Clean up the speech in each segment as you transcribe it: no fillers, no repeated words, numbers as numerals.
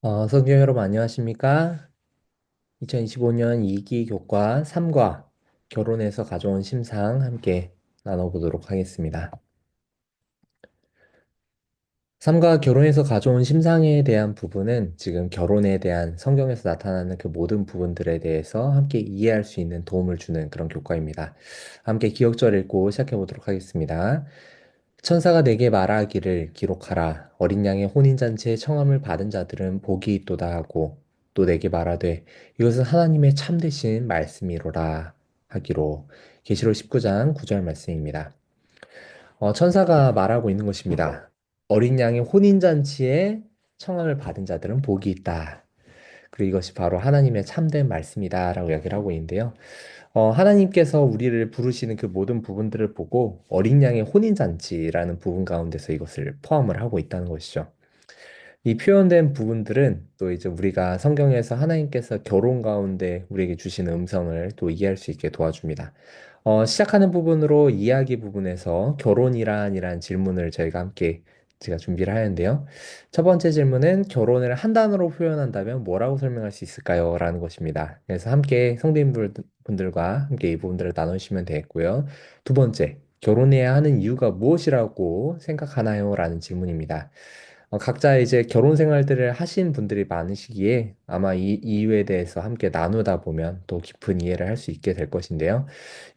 성도 여러분 안녕하십니까? 2025년 2기 교과 3과 결혼해서 가져온 심상 함께 나눠보도록 하겠습니다. 3과 결혼해서 가져온 심상에 대한 부분은 지금 결혼에 대한 성경에서 나타나는 그 모든 부분들에 대해서 함께 이해할 수 있는 도움을 주는 그런 교과입니다. 함께 기억절 읽고 시작해 보도록 하겠습니다. 천사가 내게 말하기를 기록하라. 어린 양의 혼인잔치에 청함을 받은 자들은 복이 있도다 하고 또 내게 말하되 이것은 하나님의 참되신 말씀이로라 하기로. 계시록 19장 9절 말씀입니다. 천사가 말하고 있는 것입니다. 어린 양의 혼인잔치에 청함을 받은 자들은 복이 있다. 그리고 이것이 바로 하나님의 참된 말씀이다라고 이야기를 하고 있는데요. 하나님께서 우리를 부르시는 그 모든 부분들을 보고 어린 양의 혼인잔치라는 부분 가운데서 이것을 포함을 하고 있다는 것이죠. 이 표현된 부분들은 또 이제 우리가 성경에서 하나님께서 결혼 가운데 우리에게 주시는 음성을 또 이해할 수 있게 도와줍니다. 시작하는 부분으로 이야기 부분에서 결혼이란이란 질문을 저희가 함께 제가 준비를 하는데요. 첫 번째 질문은 결혼을 한 단어로 표현한다면 뭐라고 설명할 수 있을까요? 라는 것입니다. 그래서 함께 성도님들과 함께 이 부분들을 나누시면 되겠고요. 두 번째, 결혼해야 하는 이유가 무엇이라고 생각하나요? 라는 질문입니다. 각자 이제 결혼 생활들을 하신 분들이 많으시기에 아마 이 이유에 대해서 함께 나누다 보면 또 깊은 이해를 할 수 있게 될 것인데요.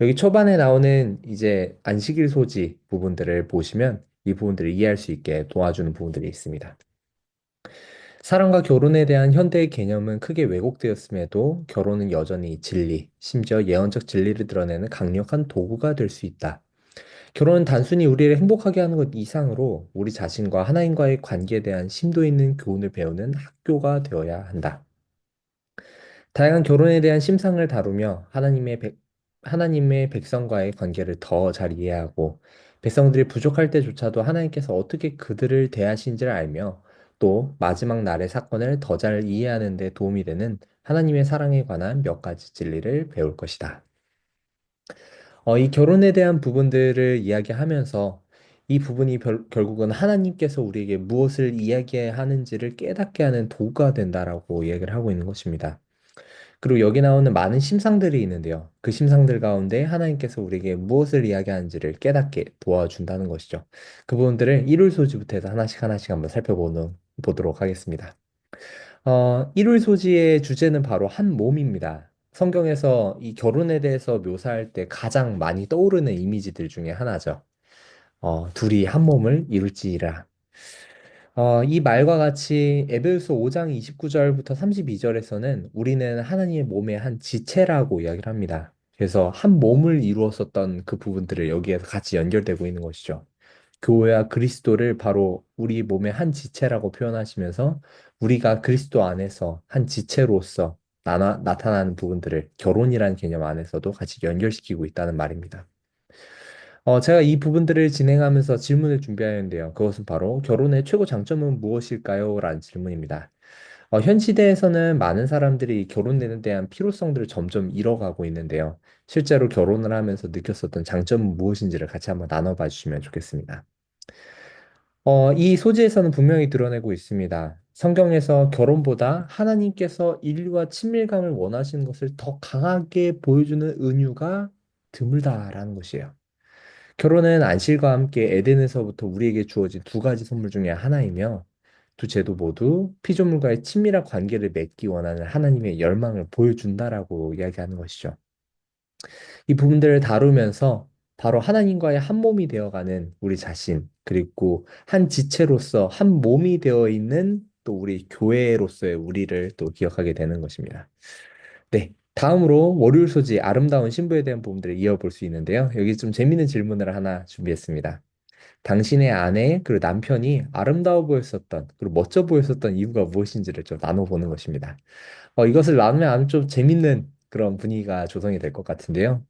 여기 초반에 나오는 이제 안식일 소지 부분들을 보시면 이 부분들을 이해할 수 있게 도와주는 부분들이 있습니다. 사랑과 결혼에 대한 현대의 개념은 크게 왜곡되었음에도 결혼은 여전히 진리, 심지어 예언적 진리를 드러내는 강력한 도구가 될 수 있다. 결혼은 단순히 우리를 행복하게 하는 것 이상으로 우리 자신과 하나님과의 관계에 대한 심도 있는 교훈을 배우는 학교가 되어야 한다. 다양한 결혼에 대한 심상을 다루며 하나님의 백성과의 관계를 더 잘 이해하고 백성들이 부족할 때조차도 하나님께서 어떻게 그들을 대하신지를 알며 또 마지막 날의 사건을 더 잘 이해하는 데 도움이 되는 하나님의 사랑에 관한 몇 가지 진리를 배울 것이다. 이 결혼에 대한 부분들을 이야기하면서 이 부분이 결국은 하나님께서 우리에게 무엇을 이야기하는지를 깨닫게 하는 도구가 된다라고 이야기를 하고 있는 것입니다. 그리고 여기 나오는 많은 심상들이 있는데요. 그 심상들 가운데 하나님께서 우리에게 무엇을 이야기하는지를 깨닫게 도와준다는 것이죠. 그 부분들을 일월 소지부터 해서 하나씩 하나씩 한번 보도록 하겠습니다. 일월 소지의 주제는 바로 한 몸입니다. 성경에서 이 결혼에 대해서 묘사할 때 가장 많이 떠오르는 이미지들 중에 하나죠. 둘이 한 몸을 이룰지라. 이 말과 같이 에베소 5장 29절부터 32절에서는 우리는 하나님의 몸의 한 지체라고 이야기를 합니다. 그래서 한 몸을 이루었었던 그 부분들을 여기에서 같이 연결되고 있는 것이죠. 교회와 그리스도를 바로 우리 몸의 한 지체라고 표현하시면서 우리가 그리스도 안에서 한 지체로서 나타나는 부분들을 결혼이라는 개념 안에서도 같이 연결시키고 있다는 말입니다. 제가 이 부분들을 진행하면서 질문을 준비하였는데요. 그것은 바로 결혼의 최고 장점은 무엇일까요? 라는 질문입니다. 현 시대에서는 많은 사람들이 결혼에 대한 필요성들을 점점 잃어가고 있는데요. 실제로 결혼을 하면서 느꼈었던 장점은 무엇인지를 같이 한번 나눠봐 주시면 좋겠습니다. 이 소지에서는 분명히 드러내고 있습니다. 성경에서 결혼보다 하나님께서 인류와 친밀감을 원하시는 것을 더 강하게 보여주는 은유가 드물다라는 것이에요. 결혼은 안식과 함께 에덴에서부터 우리에게 주어진 두 가지 선물 중에 하나이며 두 제도 모두 피조물과의 친밀한 관계를 맺기 원하는 하나님의 열망을 보여준다라고 이야기하는 것이죠. 이 부분들을 다루면서 바로 하나님과의 한 몸이 되어가는 우리 자신, 그리고 한 지체로서 한 몸이 되어 있는 또 우리 교회로서의 우리를 또 기억하게 되는 것입니다. 네. 다음으로 월요일 소지 아름다운 신부에 대한 부분들을 이어볼 수 있는데요. 여기 좀 재밌는 질문을 하나 준비했습니다. 당신의 아내 그리고 남편이 아름다워 보였었던 그리고 멋져 보였었던 이유가 무엇인지를 좀 나눠보는 것입니다. 이것을 나누면 아주 좀 재밌는 그런 분위기가 조성이 될 것 같은데요.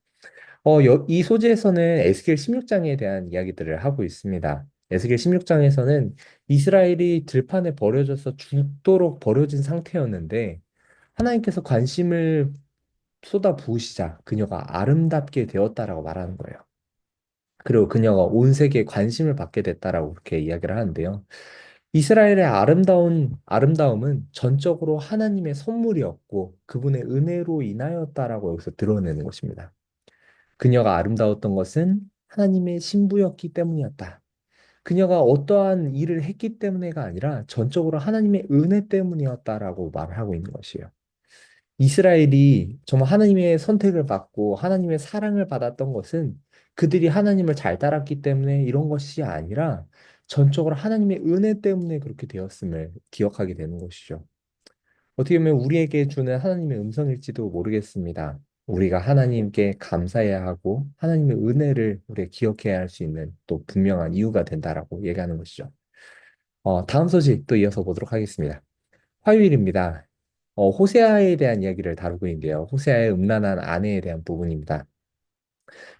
이 소재에서는 에스겔 16장에 대한 이야기들을 하고 있습니다. 에스겔 16장에서는 이스라엘이 들판에 버려져서 죽도록 버려진 상태였는데 하나님께서 관심을 쏟아 부으시자 그녀가 아름답게 되었다라고 말하는 거예요. 그리고 그녀가 온 세계에 관심을 받게 됐다라고 그렇게 이야기를 하는데요. 이스라엘의 아름다움은 전적으로 하나님의 선물이었고 그분의 은혜로 인하였다라고 여기서 드러내는 것입니다. 그녀가 아름다웠던 것은 하나님의 신부였기 때문이었다. 그녀가 어떠한 일을 했기 때문에가 아니라 전적으로 하나님의 은혜 때문이었다라고 말을 하고 있는 것이에요. 이스라엘이 정말 하나님의 선택을 받고 하나님의 사랑을 받았던 것은 그들이 하나님을 잘 따랐기 때문에 이런 것이 아니라 전적으로 하나님의 은혜 때문에 그렇게 되었음을 기억하게 되는 것이죠. 어떻게 보면 우리에게 주는 하나님의 음성일지도 모르겠습니다. 우리가 하나님께 감사해야 하고 하나님의 은혜를 우리가 기억해야 할 수 있는 또 분명한 이유가 된다라고 얘기하는 것이죠. 다음 소식 또 이어서 보도록 하겠습니다. 화요일입니다. 호세아에 대한 이야기를 다루고 있는데요. 호세아의 음란한 아내에 대한 부분입니다.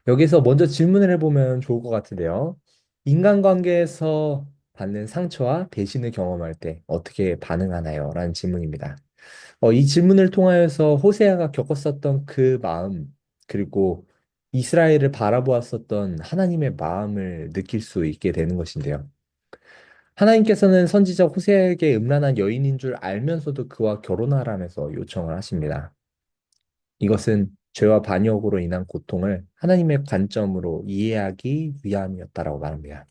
여기서 먼저 질문을 해보면 좋을 것 같은데요. 인간관계에서 받는 상처와 배신을 경험할 때 어떻게 반응하나요? 라는 질문입니다. 이 질문을 통하여서 호세아가 겪었었던 그 마음, 그리고 이스라엘을 바라보았었던 하나님의 마음을 느낄 수 있게 되는 것인데요. 하나님께서는 선지자 호세아에게 음란한 여인인 줄 알면서도 그와 결혼하라면서 요청을 하십니다. 이것은 죄와 반역으로 인한 고통을 하나님의 관점으로 이해하기 위함이었다라고 말합니다.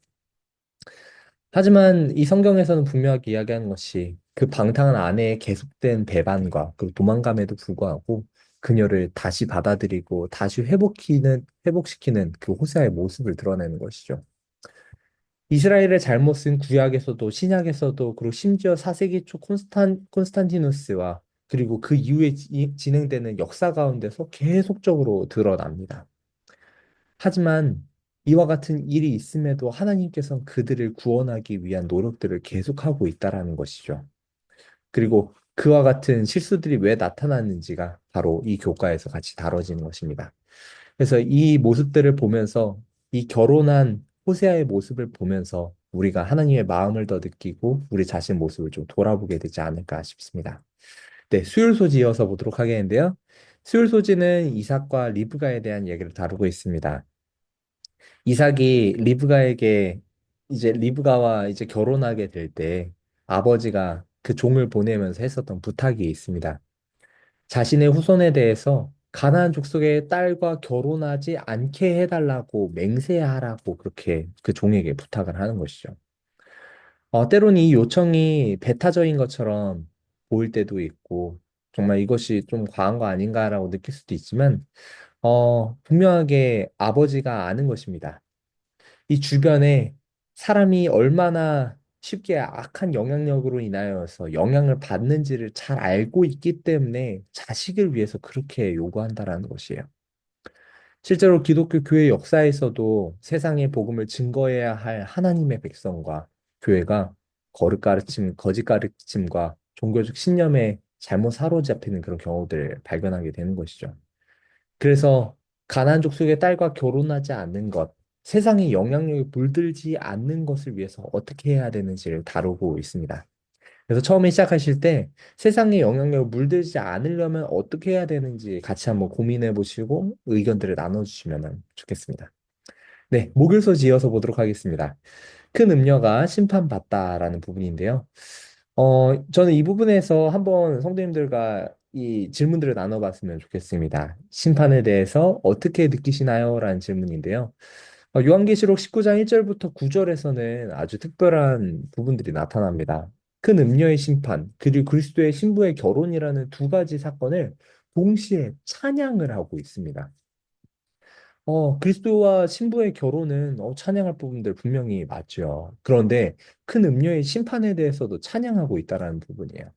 하지만 이 성경에서는 분명하게 이야기하는 것이 그 방탕한 아내의 계속된 배반과 그 도망감에도 불구하고 그녀를 다시 받아들이고 다시 회복시키는 그 호세아의 모습을 드러내는 것이죠. 이스라엘의 잘못은 구약에서도 신약에서도 그리고 심지어 4세기 초 콘스탄티누스와 그리고 그 이후에 진행되는 역사 가운데서 계속적으로 드러납니다. 하지만 이와 같은 일이 있음에도 하나님께서는 그들을 구원하기 위한 노력들을 계속하고 있다라는 것이죠. 그리고 그와 같은 실수들이 왜 나타났는지가 바로 이 교과에서 같이 다뤄지는 것입니다. 그래서 이 모습들을 보면서 이 결혼한 호세아의 모습을 보면서 우리가 하나님의 마음을 더 느끼고 우리 자신 모습을 좀 돌아보게 되지 않을까 싶습니다. 네, 수요일 소지 이어서 보도록 하겠는데요. 수요일 소지는 이삭과 리브가에 대한 얘기를 다루고 있습니다. 이삭이 리브가에게 이제 리브가와 이제 결혼하게 될 때 아버지가 그 종을 보내면서 했었던 부탁이 있습니다. 자신의 후손에 대해서 가나안 족속의 딸과 결혼하지 않게 해달라고 맹세하라고 그렇게 그 종에게 부탁을 하는 것이죠. 때론 이 요청이 배타적인 것처럼 보일 때도 있고 정말 이것이 좀 과한 거 아닌가라고 느낄 수도 있지만 분명하게 아버지가 아는 것입니다. 이 주변에 사람이 얼마나 쉽게 악한 영향력으로 인하여서 영향을 받는지를 잘 알고 있기 때문에 자식을 위해서 그렇게 요구한다라는 것이에요. 실제로 기독교 교회 역사에서도 세상의 복음을 증거해야 할 하나님의 백성과 교회가 거짓 가르침, 거짓 가르침과 종교적 신념에 잘못 사로잡히는 그런 경우들을 발견하게 되는 것이죠. 그래서 가나안 족속의 딸과 결혼하지 않는 것, 세상의 영향력에 물들지 않는 것을 위해서 어떻게 해야 되는지를 다루고 있습니다. 그래서 처음에 시작하실 때 세상의 영향력에 물들지 않으려면 어떻게 해야 되는지 같이 한번 고민해 보시고 의견들을 나눠주시면 좋겠습니다. 네, 목요일서 이어서 보도록 하겠습니다. 큰 음녀가 심판받다라는 부분인데요. 저는 이 부분에서 한번 성도님들과 이 질문들을 나눠봤으면 좋겠습니다. 심판에 대해서 어떻게 느끼시나요? 라는 질문인데요. 요한계시록 19장 1절부터 9절에서는 아주 특별한 부분들이 나타납니다. 큰 음녀의 심판, 그리고 그리스도의 신부의 결혼이라는 두 가지 사건을 동시에 찬양을 하고 있습니다. 그리스도와 신부의 결혼은 찬양할 부분들 분명히 맞죠. 그런데 큰 음료의 심판에 대해서도 찬양하고 있다라는 부분이에요.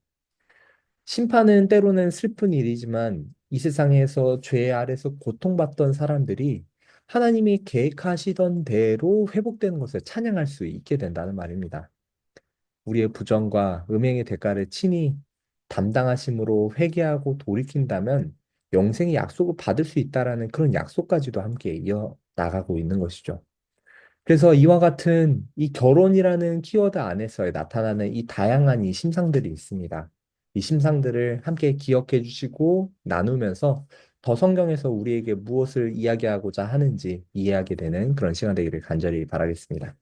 심판은 때로는 슬픈 일이지만 이 세상에서 죄 아래서 고통받던 사람들이 하나님이 계획하시던 대로 회복되는 것을 찬양할 수 있게 된다는 말입니다. 우리의 부정과 음행의 대가를 친히 담당하심으로 회개하고 돌이킨다면 영생의 약속을 받을 수 있다라는 그런 약속까지도 함께 이어 나가고 있는 것이죠. 그래서 이와 같은 이 결혼이라는 키워드 안에서 나타나는 이 다양한 이 심상들이 있습니다. 이 심상들을 함께 기억해 주시고 나누면서 더 성경에서 우리에게 무엇을 이야기하고자 하는지 이해하게 되는 그런 시간 되기를 간절히 바라겠습니다.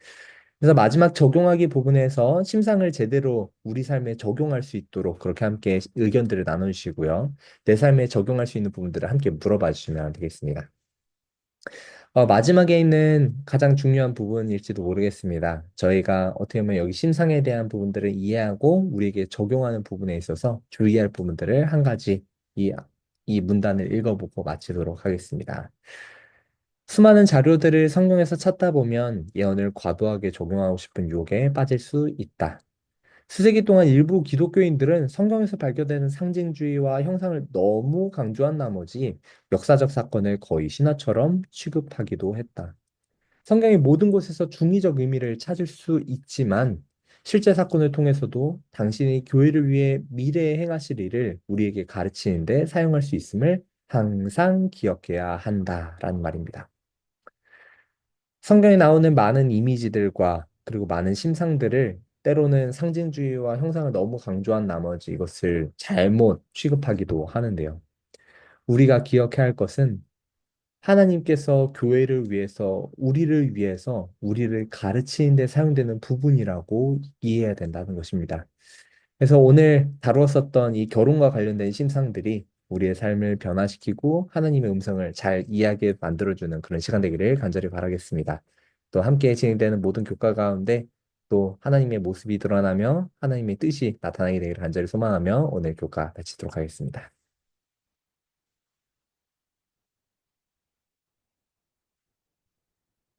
그래서 마지막 적용하기 부분에서 심상을 제대로 우리 삶에 적용할 수 있도록 그렇게 함께 의견들을 나눠주시고요. 내 삶에 적용할 수 있는 부분들을 함께 물어봐 주시면 되겠습니다. 마지막에 있는 가장 중요한 부분일지도 모르겠습니다. 저희가 어떻게 보면 여기 심상에 대한 부분들을 이해하고 우리에게 적용하는 부분에 있어서 주의할 부분들을 한 가지 이, 이 문단을 읽어보고 마치도록 하겠습니다. 수많은 자료들을 성경에서 찾다 보면 예언을 과도하게 적용하고 싶은 유혹에 빠질 수 있다. 수세기 동안 일부 기독교인들은 성경에서 발견되는 상징주의와 형상을 너무 강조한 나머지 역사적 사건을 거의 신화처럼 취급하기도 했다. 성경의 모든 곳에서 중의적 의미를 찾을 수 있지만 실제 사건을 통해서도 당신이 교회를 위해 미래에 행하실 일을 우리에게 가르치는데 사용할 수 있음을 항상 기억해야 한다라는 말입니다. 성경에 나오는 많은 이미지들과 그리고 많은 심상들을 때로는 상징주의와 형상을 너무 강조한 나머지 이것을 잘못 취급하기도 하는데요. 우리가 기억해야 할 것은 하나님께서 교회를 위해서, 우리를 위해서, 우리를 가르치는 데 사용되는 부분이라고 이해해야 된다는 것입니다. 그래서 오늘 다루었었던 이 결혼과 관련된 심상들이 우리의 삶을 변화시키고 하나님의 음성을 잘 이해하게 만들어주는 그런 시간 되기를 간절히 바라겠습니다. 또 함께 진행되는 모든 교과 가운데 또 하나님의 모습이 드러나며 하나님의 뜻이 나타나게 되기를 간절히 소망하며 오늘 교과 마치도록 하겠습니다.